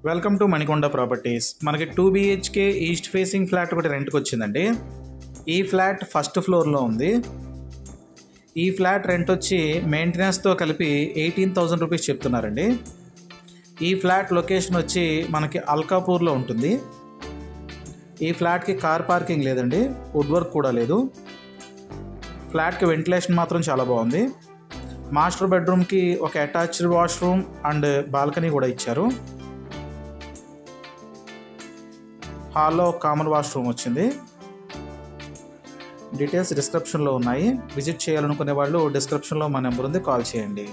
Welcome to Manikonda properties. మనకి 2 BHK east facing flat ఒకటి రెంట్కి వచ్చిందండి. ఈ ఫ్లాట్ ఫస్ట్ ఫ్లోర్లో ఉంది. ఈ ఫ్లాట్ రెంట్ వచ్చి మెయింటెనెన్స్తో కలిపి 18,000 రూపీస్ చెప్తున్నారండి. ఈ ఫ్లాట్ లొకేషన్ వచ్చి మనకి అల్కాపూర్లో ఉంటుంది. ఈ ఫ్లాట్కి కార్ పార్కింగ్ లేదండి, వుడ్ వర్క్ కూడా లేదు. ఫ్లాట్కి వెంటిలేషన్ మాత్రం చాలా బాగుంది. మాస్టర్ బెడ్రూమ్కి ఒక అటాచ్డ్ వాష్రూమ్ అండ్ బాల్కనీ కూడా ఇచ్చారు. హాల్లో కామన్ వాష్రూమ్ వచ్చింది. డీటెయిల్స్ డిస్క్రిప్షన్లో ఉన్నాయి. విజిట్ చేయాలనుకునే వాళ్ళు డిస్క్రిప్షన్లో మా నెంబర్ ఉంది, కాల్ చేయండి.